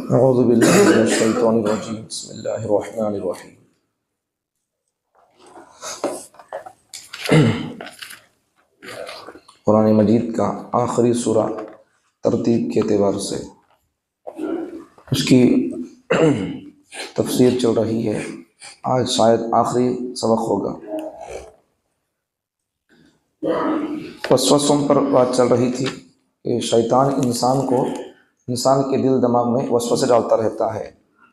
अऊज़ु बिल्लाहि मिनश्शैतानिर्रजीम बिस्मिल्लाहिर्रहमानिर्रहीम। कुरान मजीद का आखिरी सूरा तरतीब के एतबार से उसकी तफसीर चल रही है। आज शायद आखिरी सबक होगा। वसवसों पर बात चल रही थी कि शैतान इंसान के दिल दिमाग में वसवसे डालता रहता है।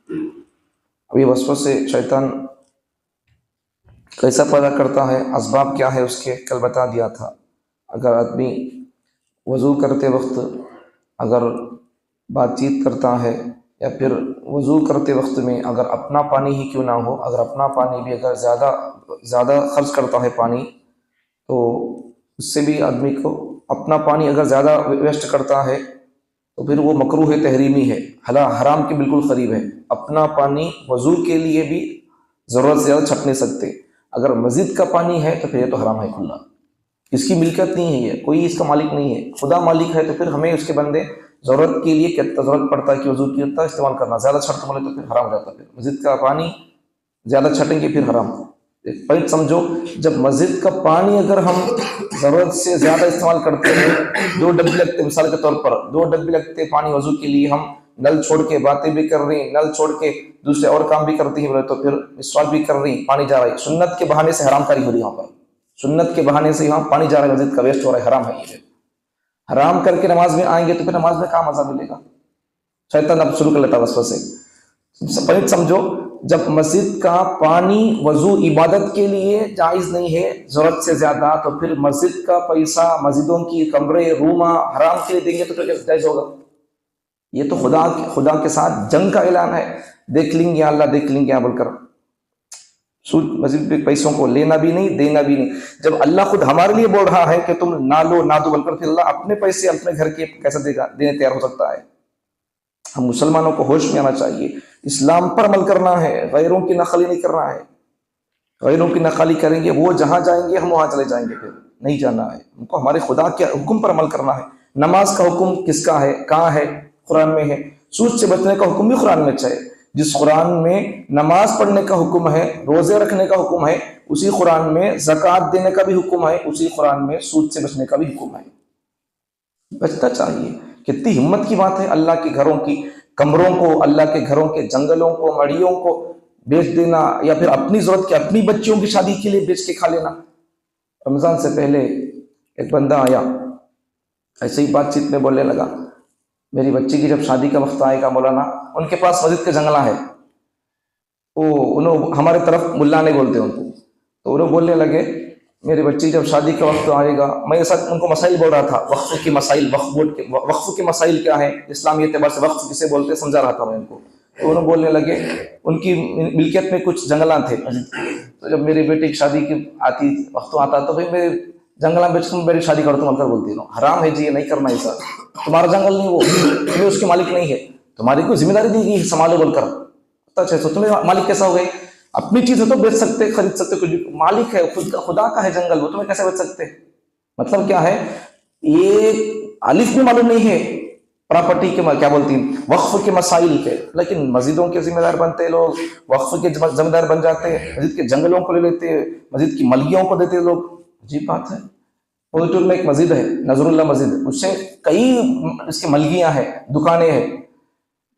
अब ये वसवसे शैतान कैसा पैदा करता है, असबाब क्या है उसके कल बता दिया था। अगर आदमी वज़ू करते वक्त अगर बातचीत करता है या फिर वज़ू करते वक्त में अगर अपना पानी ही क्यों ना हो, अगर अपना पानी भी अगर ज़्यादा खर्च करता है पानी, तो उससे भी आदमी को अपना पानी अगर ज़्यादा वेस्ट करता है तो फिर वो मकरूह तहरीमी है, हराम के बिल्कुल करीब है। अपना पानी वज़ू के लिए भी ज़रूरत से ज़्यादा छट नहीं सकते। अगर मस्जिद का पानी है तो फिर ये तो हराम है खुला, इसकी मिल्कियत नहीं है, ये कोई इसका मालिक नहीं है, खुदा मालिक है। तो फिर हमें उसके बंदे ज़रूरत के लिए क्या ज़रूरत पड़ता है कि वज़ू की उतना इस्तेमाल करना, ज़्यादा छट बोले तो फिर हराम हो जाता है। फिर मस्जिद का पानी ज़्यादा छटेंगे फिर हराम। एक पॉइंट समझो, जब मस्जिद का पानी अगर हम ज़रूरत से ज़्यादा इस्तेमाल करते हैं, 2 डब्बे लगते, मिसाल के तौर पर 2 डब्बे लगते पानी वज़ू के लिए, हम नल छोड़ के बातें भी कर रही हैं, नल छोड़ के दूसरे और काम भी करती हैं बोले तो फिर मिसवाक भी कर रही, पानी जा रहा है, सुन्नत के बहाने से हराम कारी हो रही है। यहाँ पर सुन्नत के बहाने से यहाँ पानी जा रहा है, मस्जिद का वेस्ट हो रहा है, हराम है ये। हराम करके नमाज में आएंगे तो फिर नमाज में कहाँ मजा मिलेगा। शैतान अब शुरू कर लेता वसवसे। पॉइंट समझो, जब मस्जिद का पानी वज़ू इबादत के लिए जायज़ नहीं है ज़रूरत से ज़्यादा, तो फिर मस्जिद का पैसा मस्जिदों की कमरे रूमा हराम के लिए देंगे तो फिर जायज़ होगा। ये तो खुदा के साथ जंग का ऐलान है। देख लेंगे अल्लाह, देख लेंगे बोलकर सूद मस्जिद के पैसों को लेना भी नहीं, देना भी नहीं। जब अल्लाह खुद हमारे लिए बोल रहा है कि तुम ना लो ना दो बोलकर, फिर अल्लाह अपने पैसे अपने घर के कैसे देगा, देने तैयार हो सकता है। हम मुसलमानों को होश में आना चाहिए, इस्लाम पर अमल करना है, गैरों की नकली नहीं करना है। गैरों की नकली करेंगे वो जहां जाएंगे हम वहां चले जाएंगे, फिर नहीं जाना है हमको। हमारे खुदा के हुक्म पर अमल करना है। नमाज का हुक्म किसका है, कहाँ है? कुरान में है। सूद से बचने का हुक्म भी कुरान में है। जिस कुरान में नमाज पढ़ने का हुक्म है, रोजे रखने का हुक्म है, उसी कुरान में ज़कात देने का भी हुक्म है, उसी कुरान में सूद से बचने का भी हुक्म है। बचना चाहिए। कितनी हिम्मत की बात है, अल्लाह के घरों की कमरों को, अल्लाह के घरों के जंगलों को, मड़ियों को बेच देना, या फिर अपनी जरूरत की अपनी बच्चियों की शादी के लिए बेच के खा लेना। रमजान से पहले एक बंदा आया, ऐसे ही बातचीत में बोलने लगा, मेरी बच्ची की जब शादी का वक्त आएगा मौलाना, उनके पास मस्जिद के जंगला है, वो उन्होंने हमारे तरफ मुल्ला नहीं बोलते उनको, तो उन्होंने बोलने लगे मेरी बच्ची जब शादी का वक्त आएगा। मैं ये सब उनको मसाइल बोल रहा था, वक्फ की मसाइल, वक्फ के मसाइल क्या है, इस्लामी एतबार से वक्फ किसे बोलते, समझा रहा था मैं उनको। तो उन्होंने बोलने लगे उनकी मिल्कियत में कुछ जंगला थे, तो जब मेरी बेटी की शादी की वक्त आता तो भाई मेरे जंगला बेच तुम मेरी शादी कर तुम बोलती हो। हराम है जी, ये नहीं करना ऐसा। तुम्हारा जंगल नहीं, वो तुम्हें उसकी मालिक नहीं है, तुम्हारी कोई जिम्मेदारी दी गई संभालो बोलकर। अच्छा, तो तुम्हें मालिक कैसा हो गए? अपनी चीज है तो बेच सकते, खरीद सकते, कुछ मालिक है, खुदा का है जंगल, वो तुम्हें कैसे बेच सकते? मतलब क्या है, ये अलिफ भी मालूम नहीं है प्रॉपर्टी के क्या बोलती हैं, वक्फ के मसाइल के, लेकिन मस्जिदों के जिम्मेदार बनते लोग, वक्फ के जिम्मेदार बन जाते हैं, मस्जिद के जंगलों को ले लेते, मस्जिद की मलगियों को देते लोग। अजीब बात है। फौजपुर में एक मस्जिद है, नजरुल्लाह मस्जिद, उससे कई इसकी मलगियां हैं, दुकानें हैं।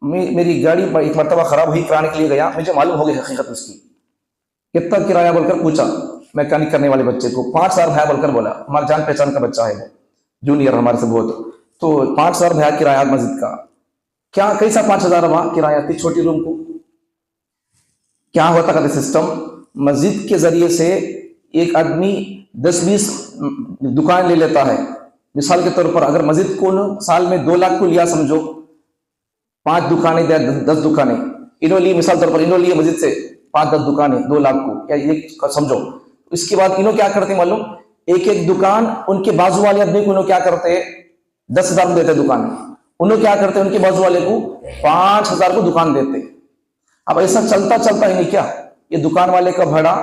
मेरी गाड़ी एक मरतबा खराब हुई, कराने के लिए गया, मुझे मालूम हो गई हकीकत उसकी। कितना किराया बोलकर पूछा मैकेनिक करने वाले बच्चे को, 5,000 भैया बोलकर बोला। हमारे जान पहचान का बच्चा है वो, जूनियर हमारे से बहुत। तो 5,000 भैया किराया मस्जिद का। क्या कैसा 5,000 वहां किराया थी छोटी रूम को? क्या होता कहते सिस्टम, मस्जिद के जरिए से एक आदमी 10-20 दुकान ले लेता है। मिसाल के तौर पर अगर मस्जिद को साल में 2 लाख को लिया समझो, 5 दुकानें, 10 दुकानें इन्होंने लिए, मिसाल तौर पर इन्होंने लिए मस्जिद से 5-10 दुकानें 2 लाख को, या ये समझो। इसके बाद इन्हों क्या करते मालूम, एक एक दुकान उनके बाजू वाले आदमी को इन्हों क्या करते, 10,000 में देते दुकान, उन्होंने क्या करते उनके बाजू वाले को 5,000 को दुकान देते। अब ऐसा चलता चलता ही नहीं क्या, ये दुकान वाले का भाड़ा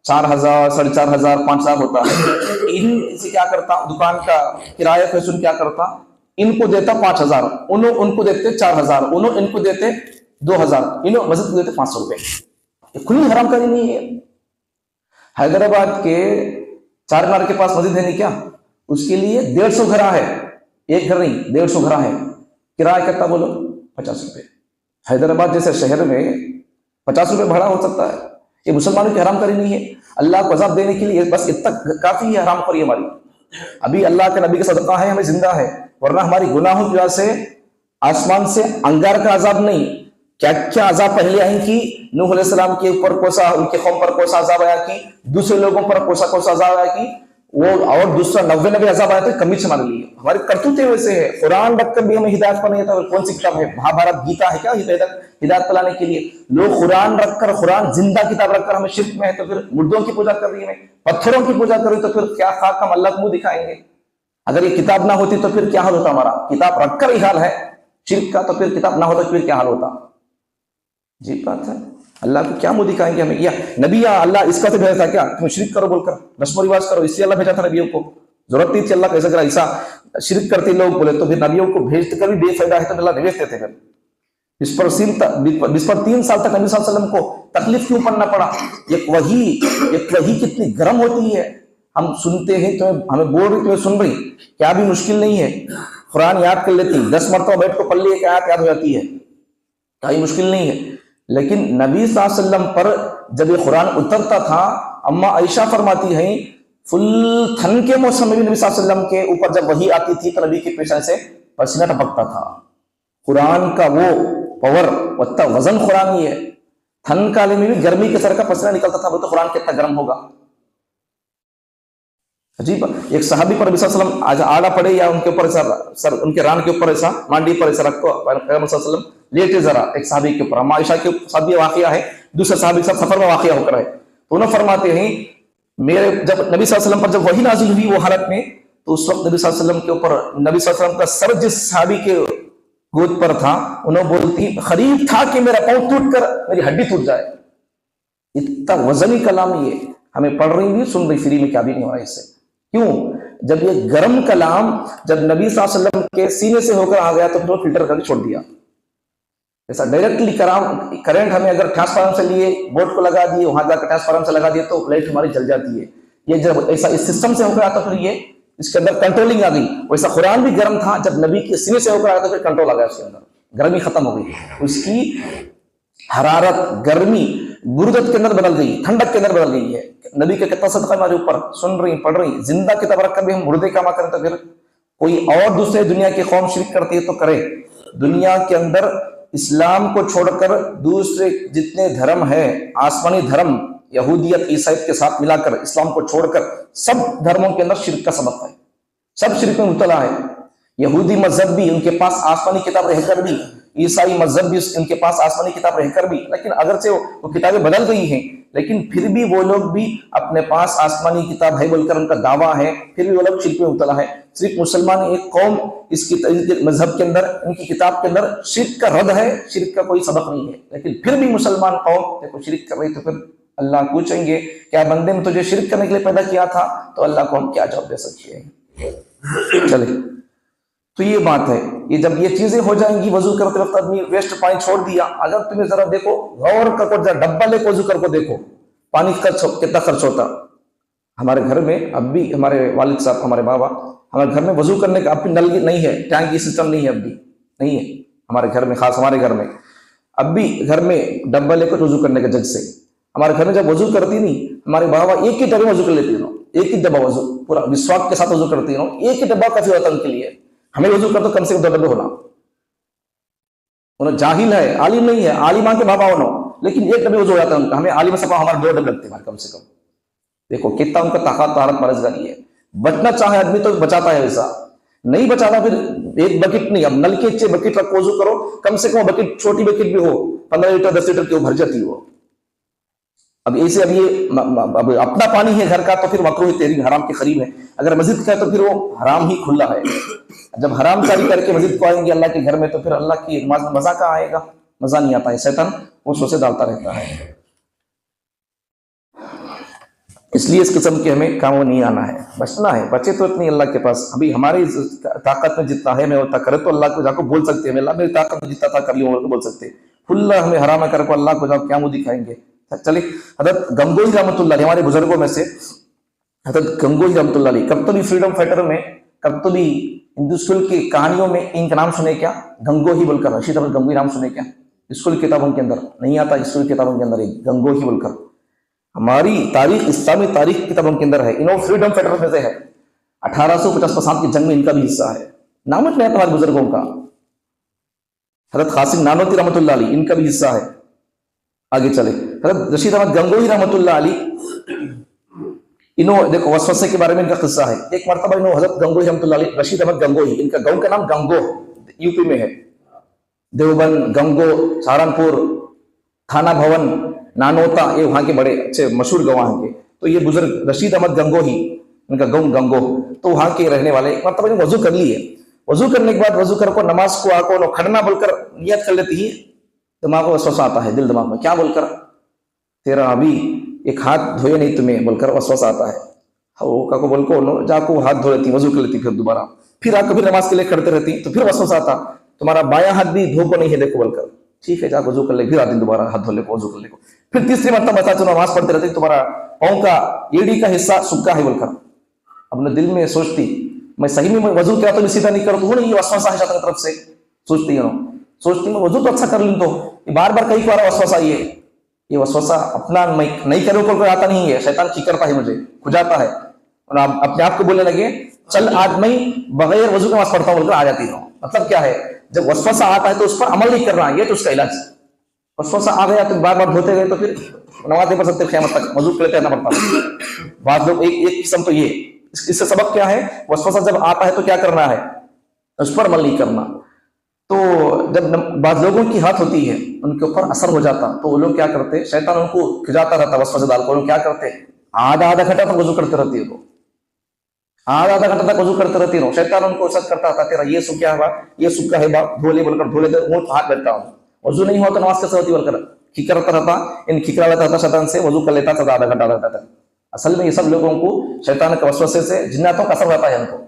4,000, 4,500, 5,000 होता है। इनसे क्या करता, दुकान का किराया फैसन क्या करता, इनको देता 5,000, उनको देते 4,000, इनको देते 2,000, मस्जिद को देते 500 रुपए। ये खुली हरामकारी नहीं है? हैदराबाद के चार मीनार के पास मस्जिद है नहीं क्या, उसके लिए 150 घरा है, एक घर नहीं 150 घरा है, किराया कितना बोलो 50 रुपए। हैदराबाद जैसे शहर में 50 रुपए भाड़ा हो सकता है? ये मुसलमानों की हरामकारी नहीं है? अल्लाह को अज़ाब देने के लिए बस इतना काफी है हरामखोरी हमारी। अभी अल्लाह के नबी का सदका है, हमें जिंदा है, वरना हमारी गुनाहों की वजह से आसमान से अंगार का अजाब नहीं, क्या क्या अजाब पहले आई कि नूह अलैहिस्सलाम के ऊपर कोसा, उनके कौम पर कोसा अजाब आया कि दूसरे लोगों पर कोसा कोसा अजाब आया कि वो, और दूसरा 99 अजाब आया तो कमी से हमारे लिए। हमारी करतूतें वैसे है। कुरान रखकर भी हमें हिदायत पर नहीं था। कौन सी किताब है? महाभारत गीता है क्या हिदायत पलाने के लिए? लोग कुरान रखकर, कुरान जिंदा किताब रखकर हमें शिर्क में है, तो फिर मुर्दों की पूजा कर रही है, पत्थरों की पूजा कर रही, तो फिर क्या खाक हम अल्लाह को मुंह दिखाएंगे? अगर ये किताब ना होती तो फिर क्या हाल होता हमारा? किताब रखकर ही हाल है शिर्क का, तो फिर किताब ना होता तो फिर क्या हाल होता? जी बात है। अल्लाह को क्या मुंह दिखाएंगे हमें? या नबी, या अल्लाह इसका तो भेजा था क्या तुम शिर्क करो बोलकर, रस्म रिवाज करो, इसलिए अल्लाह भेजा था नबियों को? जरूरत नहीं थी अल्लाह कैसा करा? ऐसा शिर्क करते लोग बोले तो फिर नबियों को भेज कर भी बेफायदा है, तो अल्लाह नहीं भेजते थे। फिर इस पर 3 साल तक नबी सल्लल्लाहु अलैहि वसल्लम को तकलीफ क्यों पड़ना पड़ा? एक वही कितनी गर्म होती है, हम सुनते हैं तो हमें बोल रही, तुम्हें सुन रही, क्या भी मुश्किल नहीं है। कुरान याद कर लेती, 10 मरतबा बैठ को पढ़ लिए आयत याद हो जाती है, कोई मुश्किल नहीं है। लेकिन नबी सल्लल्लाहु अलैहि वसल्लम पर जब ये कुरान उतरता था, अम्मा आयशा फरमाती हैं, फुल ठंड के मौसम में भी नबी सल्लल्लाहु अलैहि वसल्लम के ऊपर जब वही आती थी तो नबी के पेशानी से पसीना टपकता था। कुरान का वो पावर, उतना वजन कुरान ही है। ठंड काले में भी गर्मी के सर का पसीना निकलता था, वो तो कुरान कितना गर्म होगा। अजीब। एक सहाबी पर नबी सल्लल्लाहु अलैहि वसल्लम आज आड़ा पड़े या उनके ऊपर सर उनके रान के ऊपर ऐसा मांडी पर ऐसा रखो, पैगंबर सल्लल्लाहु अलैहि वसल्लम लेटे जरा, एक सहाबी के ऊपर, आयशा के साथ भी वाकया है, दूसरे सहाबी के साथ सफर में वाकया होकर है, तो उन्होंने फरमाते हैं, मेरे जब नबी सल्लल्लाहु अलैहि वसल्लम पर जब वही नाजिल हुई वो हालत में, तो उस वक्त नबी सल्लल्लाहु अलैहि वसल्लम के ऊपर, नबी सल्लल्लाहु अलैहि वसल्लम का सर जिस सहाबी के गोद पर था, उन्होंने बोलती, करीब था कि मेरा पांव टूट कर मेरी हड्डी टूट जाए। इतना वजनी कलाम ये हमें पढ़ रही भी, सुन रही, फ्री में क्या भी नहीं हो रहा इससे। क्यों? जब ये गर्म कलाम जब नबी सल्लल्लाहु अलैहि वसल्लम के सीने से होकर आ गया तो फिर वो फिल्टर करके छोड़ दिया। ऐसा डायरेक्टली करंट हमें अगर ट्रांसफार्मर से लिए, बोर्ड को लगा दिए, वहां जाकर ट्रांसफार्मर से लगा दिए तो लाइट हमारी जल जाती है। ये जब ऐसा इस सिस्टम से होकर आता, फिर ये इसके अंदर कंट्रोलिंग आ गई। वैसा कुरान भी गर्म था, जब नबी के सीने से होकर आया तो फिर कंट्रोल आ गया उसके अंदर, गर्मी खत्म हो गई, उसकी हरारत, गर्मी बुर्दत के अंदर बदल गई, ठंडक के अंदर बदल गई है। नबी के कितना सदका हमारे ऊपर, सुन रही, पढ़ रही, जिंदा किताब रखकर भी हम मुर्दे कामा करें तो फिर कोई और दूसरे दुनिया की कौम शिरक करती है तो करे। दुनिया के अंदर इस्लाम को छोड़कर दूसरे जितने धर्म है, आसमानी धर्म, यहूदियत ईसाईयत के साथ मिलाकर इस्लाम को छोड़कर सब धर्मों के अंदर शिरक का सबक है, सब शिरक में मुब्तला है। यहूदी मजहब भी, उनके पास आसमानी किताब रहकर भी, ईसाई मजहब भी उनके पास आसमानी किताब रहकर भी, लेकिन अगर से वो किताबें बदल गई हैं, लेकिन फिर भी वो लोग भी अपने पास आसमानी किताब है बोलकर उनका दावा है, फिर भी वो लोग शिर्क में मुब्तला है। सिर्फ मुसलमान एक कौम इस मजहब के अंदर, इनकी किताब के अंदर शिर्क का रद है, शिर्क का कोई सबक नहीं है, लेकिन फिर भी मुसलमान कौम देखो शिर्क कर रही, तो फिर अल्लाह पूछेंगे, क्या बंदे में तुझे शिर्क करने के लिए पैदा किया था? तो अल्लाह को हम क्या जवाब दे सकते हैं? चले, तो ये बात है। ये जब ये चीजें हो जाएंगी, वजू करते वक्त आदमी वेस्ट पानी छोड़ दिया, अगर तुम्हें जरा देखो, गौर करो, जरा डब्बा लेकर वजू करके देखो, पानी कितना खर्च होता। हमारे घर में अब भी, हमारे वालिद साहब, हमारे बाबा, हमारे घर में वजू करने का अब भी नल नहीं है, टैंक की सिस्टम नहीं है, अब भी नहीं है हमारे घर में, खास हमारे घर में अब भी घर में डब्बा लेकर वजू करने का जग से। हमारे घर में जब वजू करती नहीं, हमारे बाबा एक ही डब्बे वजू कर लेती है, एक ही डब्बा वजू, पूरा विश्वास के साथ वजू करती है, एक ही डब्बा काफी होता है उनके लिए। हमें वजू कर तो कम से कम 2 डब्बे होना। उन्हें जाहिल है, आलिम नहीं है, आलिमा के बाबा होना, लेकिन एक डब्बे वजू हो जाता है उनका। हमें आलिम सफा हमारे 2 डब्बे लगते हैं कम से कम। देखो कितना उनका ताकत, तारत, परजगारी है। बचना चाहे आदमी तो बचाता है, वैसा नहीं बचाता फिर एक बकेट नहीं, अब नल के नीचे बकेट रख वजू करो, कम से कम बकेट, छोटी बकेट भी हो, 15 लीटर 10 लीटर की भर जाती हो। अब ऐसे, अब ये अब अपना पानी है घर का तो फिर मकरूह तहरीम हराम के करीब है, अगर मस्जिद का है तो फिर वो हराम ही खुला है। जब हराम कारी करके मस्जिद को आएंगे अल्लाह के घर में, तो फिर अल्लाह की नमाज में मजा कहाँ आएगा? मजा नहीं आता है, शैतान वो सोचे डालता रहता है। इसलिए इस किस्म के हमें कामों नहीं आना है, बचना है। बचे तो इतनी अल्लाह के पास, अभी हमारी ताकत में जितना है मैं उतना करे तो अल्लाह को जाकर बोल सकते हैं, अल्लाह मेरी ताकत में जितना था कर लियो बोल सकते हैं। खुल्ला हमें हराम कर को अल्लाह को जाओ क्या मुँह दिखाएंगे। चलिए, हजरत गंगोई रहमतुल्लाह हमारे बुजुर्गों में से हजरत गंगोई रहमतुल्लाह कब्तली फ्रीडम फाइटर में, कब्तली हिंदू स्कूल की कहानियों में इनका नाम सुने क्या? गंगोही बोलकर, रशीद अहमद गंगोही नाम सुने क्या? स्कूल किताबों के अंदर नहीं आता, स्कूल किताबों के अंदर एक गंगोही बोलकर हमारी तारीख, इस्लामी तारीख किताबों के अंदर है। इन्हों फ्रीडम फाइटर में से है। 1850 की जंग में इनका भी हिस्सा है। नाम नहीं आता हमारे बुजुर्गों का। हजरत कासिम नानोती रहमतुल्लाह अलैह इनका भी हिस्सा है। आगे चले, हजरत रशीद अहमद गंगोही रहमतुल्लाह अलैह, इन्हों देखो वसवसे के बारे में इनका किस्सा है। एक मरतबा इन्हों हजरत गंगोही रहमतुल्लाह अलैह, रशीद अहमद गंगोही, इनका गांव का नाम गंगोह यूपी में है। देवबंद, गंगो, सहारनपुर, थाना भवन, नानोता, ये वहां के बड़े अच्छे मशहूर गवाह के। तो ये बुजुर्ग रशीद अहमद गंगोही, इनका गाँव गंगो, तो वहां के रहने वाले। मतलब इन्होंने वजू कर लिए, वजू करने के बाद वजू कर को नमाज को आको खड़ना बोलकर नियत कर लेती ही, दिमाग में वसवसा आता है, दिल दिमाग में क्या बोलकर, तेरा अभी एक हाथ धोए नहीं तुम्हें बोलकर वसवसा आता है। वो काको बोल को जाको हाथ धो लेती, वजू कर लेती, फिर दोबारा फिर आकर फिर नमाज के लिए खड़ते रहती, तो फिर वसवसा आता, तुम्हारा बायां हाथ भी धो को नहीं है देखो बोलकर। ठीक है, जाकर वजू कर ले, फिर आती दोबारा हाथ धो ले को, वजू कर ले को। फिर तीसरी मरतबा बता चलो नमाज पढ़ते रहते, तुम्हारा पाँव का एड़ी का हिस्सा सूखा है बोलकर। अपने दिल में सोचती, मैं सही में वजू क्या तो सीधा नहीं करूँ, तो ये वसवसा है शैतान की तरफ से। सोचती है सोचती मैं वजू तो अच्छा कर लूँ, तो बार बार कई बार वसवसा ये वसवसा अपना मैं नहीं करूँ को आता नहीं है, शैतान की करता है, मुझे खुजाता है, और आप अपने आप को बोलने लगे चल आज मैं बगैर वजू के नमाज पढ़ता हूँ बोलकर आ जाती हूँ। मतलब क्या है, जब वसवसा आता है तो उस पर अमल नहीं करना, ये तो उसका इलाज। वसवसा आ गया तो बार बार धोते गए तो फिर नमाज नहीं पढ़ सकते, क़यामत तक वजू कर लेते रहना पड़ता। बाद लोग एक किस्म तो ये, इससे सबक क्या है, वसवसा जब आता है तो क्या करना है, उस पर अमल नहीं करना। तो जब बाद लोगों की हाथ होती है, उनके ऊपर असर हो जाता, तो वो लोग क्या करते, शैतान उनको खिजाता रहता वसवसे डाल को, क्या करते, आधा आधा घंटा तक वजू करते रहती है, वो आधा आधा घंटा तक वजू करते रहती है। शैतान उनको असर करता था, तेरा ये सूखा है, ये सूखा है, धोले बोलकर धोले हाथ बैठता हूँ, वजू नहीं हुआ तो नमाज कैसे होती बोलकर खिकरता रहता, इन खिकरा लेता था शैतान से, वजू कर लेता था आधा घंटा रहता था। असल में ये सब लोगों को शैतान के वसवसे से जिन्नातों का असर होता है, उनको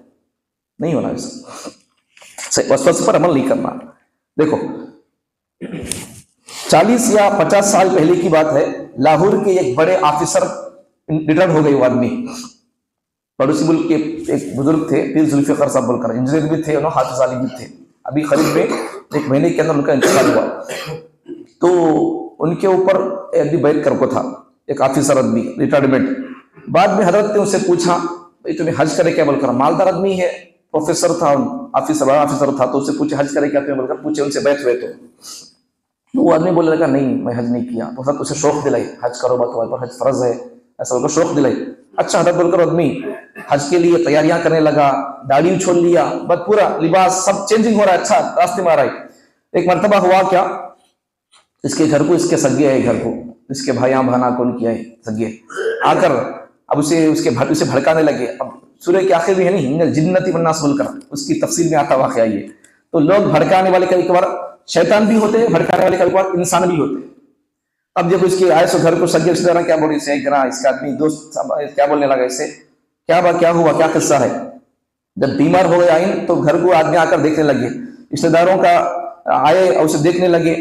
नहीं होना, वसवसे पर अमल नहीं करना। देखो 40 या 50 साल पहले की बात है, लाहौर के एक बड़े ऑफिसर रिटायर्ड हो गए। वो आदमी पड़ोसी मुल्क के एक बुजुर्ग थे, पीर जुल्फिकार साहब बोलकर, इंजीनियर भी थे, उन्होंने हाफिज आलिम भी थे। अभी करीब में 1 महीने के अंदर उनका इंतकाल हुआ। तो उनके ऊपर अभी बैठ कर को था एक ऑफिसर आदमी रिटायरमेंट। बाद में हजरत ने उससे पूछा, भाई तुम्हें हज करे क्या बोलकर, मालदार आदमी है, प्रोफेसर था, ऑफिसर बड़ा ऑफिसर था, तो उससे पूछे हज करे क्या तुम्हें बोलकर, पूछे उनसे बैठ हुए। तो वो आदमी बोलने लगा नहीं मैं हज नहीं किया। तो हजरत उसे शौक दिलाई, हज करो तुम्हारे पर हज फर्ज है, ऐसा बोलकर शौक दिलाई। अच्छा हजरत बोलकर आदमी हज के लिए तैयारियां करने लगा, दाढ़ी छोड़ लिया, बस पूरा लिबास सब चेंजिंग हो रहा है, अच्छा रास्ते में आ रहा है। एक मरतबा हुआ क्या, इसके घर को इसके सगे है, घर को इसके भाइयां बहना कौन किया है सगे आकर अब उसे भड़काने लगे। अब सूरह के आखिर में है नहीं, जिन्नती वन्नास बोलकर उसकी तफसील में आता वाक़या ये। तो लोग भड़काने वाले कभी कभार शैतान भी होते हैं, भड़काने वाले कभी कभार इंसान भी होते हैं। अब जब इसके आए सो घर को सगे रिश्तेदार क्या बोले, इसका आदमी दोस्त क्या बोलने लगा, इससे क्या हुआ, क्या किस्सा है। जब बीमार हो गया आइन तो घर को आदमी आकर देखने लगे, रिश्तेदारों का आए और उसे देखने लगे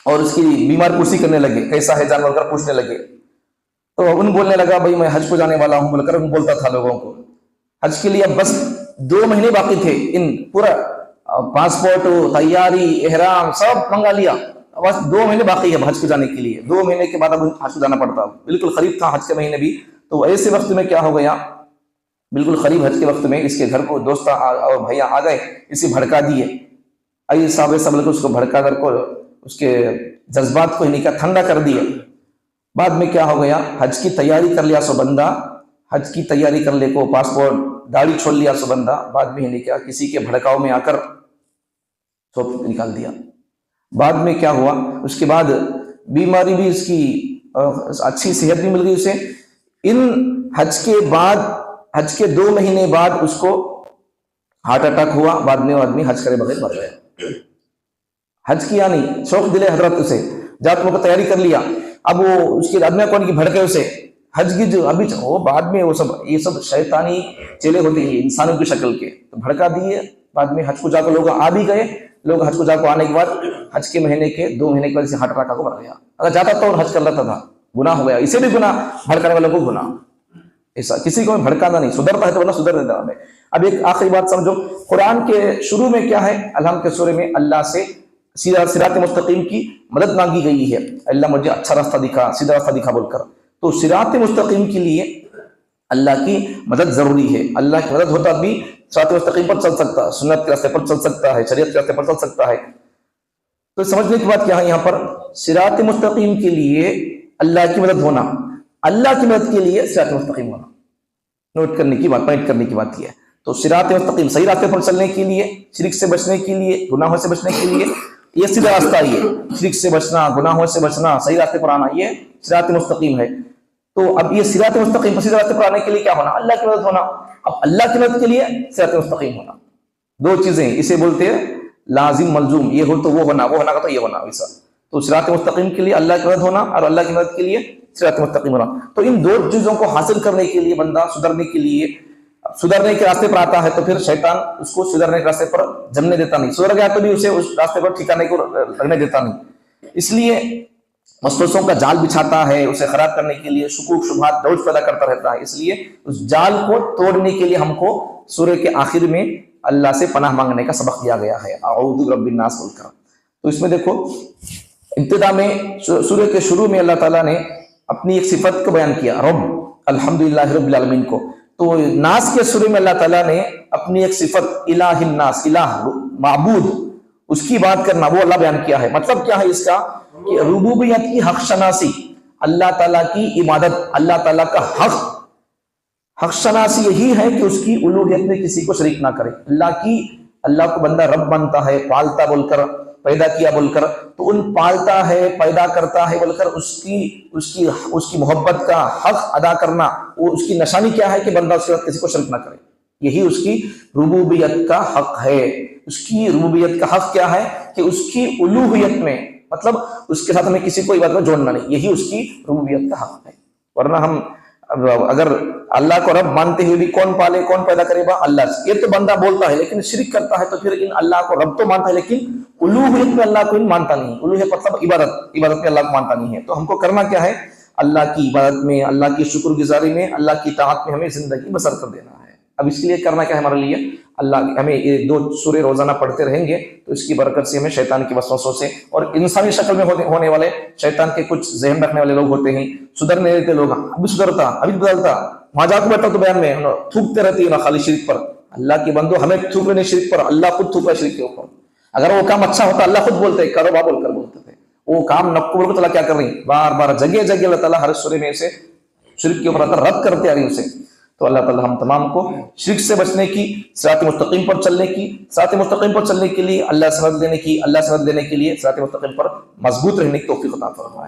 और उसकी बीमार कुर्सी करने लगे, कैसा है जानवर कर पूछने लगे। तो उन बोलने लगा भाई मैं हज को जाने वाला हूं बोलकर उन बोलता था लोगों को। हज के लिए बस 2 महीने बाकी थे, इन पूरा पासपोर्ट तैयारी एहराम सब मंगा लिया, बस 2 महीने बाकी है हज को जाने के लिए। 2 महीने के बाद अब हज को जाना पड़ता, बिल्कुल करीब था हज के महीने भी। तो ऐसे वक्त में क्या हो गया, बिल्कुल करीब हज के वक्त में इसके घर को दोस्त और भैया आ गए, इसे भड़का दिए। आइए साहब सब लोग उसको भड़का कर को उसके जज्बात को निकाह ठंडा कर दिया। बाद में क्या हो गया, हज की तैयारी कर लिया सो बंदा, हज की तैयारी कर ले को पासपोर्ट दाढ़ी छोड़ लिया सो बंदा, बाद में नहीं क्या किसी के भड़काव में आकर सब निकाल दिया। बाद में क्या हुआ, उसके बाद बीमारी भी इसकी अच्छी सेहत भी मिल गई उसे। इन हज के बाद, हज के 2 महीने बाद उसको हार्ट अटैक हुआ। बाद में वो आदमी हज करे बगैर मर गया। हज किया नहीं, शौक दिले हजरत उसे, जात को तैयारी कर लिया। अब वो उसके आदमी कौन की भड़के उसे, हज की जो अभी वो बाद में वो सब ये सब शैतानी चेले होते हैं इंसानों की शक्ल के, तो भड़का दिए। बाद में हज को जाकर लोग आ भी गए। लोग हज को जाकर आने के बाद हज के महीने के 2 महीने के बाद इसे हट रखा को मर गया। अगर जाता तो और हज कर लेता था, गुनाह हो गया। इसे भी गुनाह, भड़काने वालों को गुनाह। ऐसा किसी को भड़काना नहीं, सुधरता है तो वरना सुधर देता हमें। अब एक आखिरी बात समझो, कुरान के शुरू में क्या है, अलहम के सूरे में अल्लाह से सिरात मुस्तकीम की मदद मांगी गई है। अल्लाह मुझे अच्छा रास्ता दिखा, सीधा रास्ता दिखा बोलकर। तो सिरात मुस्तकीम के लिए अल्लाह की मदद जरूरी है। अल्लाह की मदद होता भी सिरात मुस्तकीम पर चल सकता है, सुन्नत के रास्ते पर चल सकता है, शरीयत के रास्ते पर चल सकता है। तो समझने की बात क्या है यहाँ पर, सिरात मुस्तकीम के लिए अल्लाह की मदद होना, अल्लाह की मदद के लिए सिरात मुस्तकीम होना। नोट करने की बात, पॉइंट करने की बात यह है। तो सिरात मुस्तकीम सही रास्ते पर चलने के लिए, शिर्क से बचने के लिए, गुनाहों से बचने के लिए, ये सीधा रास्ता है। ये शिर्क से बचना, गुनाहों से बचना, सही रास्ते पर आना, ये सिरात मुस्तकीम है। तो अब ये सिरात मुस्तकीम पर सीधे रास्ते पर आने के लिए क्या होना, अल्लाह की मदद होना। अब अल्लाह की मदद के लिए सिरात मुस्तकीम होना, दो चीजें, इसे बोलते हैं लाजिम मलजूम। ये हो तो वो होना, वो होना का तो ये होना वैसा। तो सिरात मुस्तकीम के लिए अल्लाह की मदद होना और अल्लाह की मदद के लिए सिरात मुस्तकीम होना। तो इन दो चीजों को हासिल करने के लिए बंदा सुधरने के लिए, सुधरने के रास्ते पर आता है तो फिर शैतान उसको सुधरने के रास्ते पर जमने देता नहीं। सुधर गया तो भी उसे उस रास्ते पर ठिकाने को लगने देता नहीं। इसलिए वसवसों का जाल बिछाता है, उसे खराब करने के लिए शुकूक शुबहात दौड़ पैदा करता रहता है। इसलिए उस जाल को तोड़ने के लिए हमको सूरह के आखिर में अल्लाह से पनाह मांगने का सबक दिया गया है, अऊज़ु बिरब्बिन नास बोलकर। तो इसमें देखो, इब्तिदा में सूरह के शुरू में अल्लाह ताला ने अपनी एक सिफत को बयान किया, रब, अल्हम्दुलिल्लाह रब्बिल आलमीन को। तो नास के शुरू में अल्लाह ताला ने अपनी एक सिफत इलाहिन नास, इलाह माबूद, उसकी बात करना, वो अल्लाह बयान किया है। मतलब क्या है इसका, कि रुबूबियत की हक शनासी, अल्लाह ताला की इबादत, अल्लाह ताला का हक शनासी यही है कि उसकी उलूहियत में किसी को शरीक ना करे। अल्लाह को बंदा रब मानता है, पालता बोलकर, पैदा किया बोलकर, तो उन पालता है, पैदा करता है बोलकर उसकी मोहब्बत का हक अदा करना, वो उसकी निशानी क्या है कि बंदा उसके साथ किसी को शरीक ना करे। यही उसकी रुबूबियत का हक है। उसकी रुबूबियत का हक क्या है कि उसकी उलूहियत में, मतलब उसके साथ हमें किसी को इबादत में जोड़ना नहीं, यही उसकी रुबूबियत का हक है। वरना हम अगर अल्लाह को रब मानते हुए भी कौन पाले कौन पैदा करेगा, अल्लाह। ये तो बंदा बोलता है लेकिन शिरक करता है, तो फिर इन अल्लाह को रब तो मानता है लेकिन उलूहियत में अल्लाह को इन मानता नहीं। उलूहियत मतलब इबादत में अल्लाह को मानता नहीं है। तो हमको करना क्या है, अल्लाह की इबादत में, अल्लाह की शुक्रगुजारी में, अल्लाह की ताअत में हमें जिंदगी बसर कर देना है। अब इसके लिए करना क्या है हमारे लिए, अल्लाह हमें ये 2 सूरे रोजाना पढ़ते रहेंगे तो इसकी बरकत से हमें शैतान की वसवसों से, और इंसानी शक्ल में होने वाले शैतान के कुछ जहन रखने वाले लोग होते हैं, सुधरने देते लोग, अभी सुधरता अभी बदलता, वहां जाकर बैठा तो बयान में थूकते रहती है ना खाली शिरक पर। अल्लाह की बंदो, हमें थूक नहीं शिरक पर, अल्लाह खुद थूका शिरक के ऊपर। अगर वो काम अच्छा होता अल्लाह खुद बोलते करो बा बोलकर बोलते थे, वो काम नक्को बोलकर अल्लाह क्या कर रही, बार बार जगह जगह अल्लाह ताला हर सूरे में से शिरक के ऊपर रद्द करते आ रही उसे। तो अल्लाह ताला हम तमाम को शिर्क से बचने की, सिरात मुस्तकीम पर चलने की, सिरात मुस्तकीम पर चलने के लिए अल्लाह से मदद लेने की, अल्लाह से मदद लेने के लिए सिरात मुस्तकीम पर मजबूत रहने की तौफीक अता फरमाए।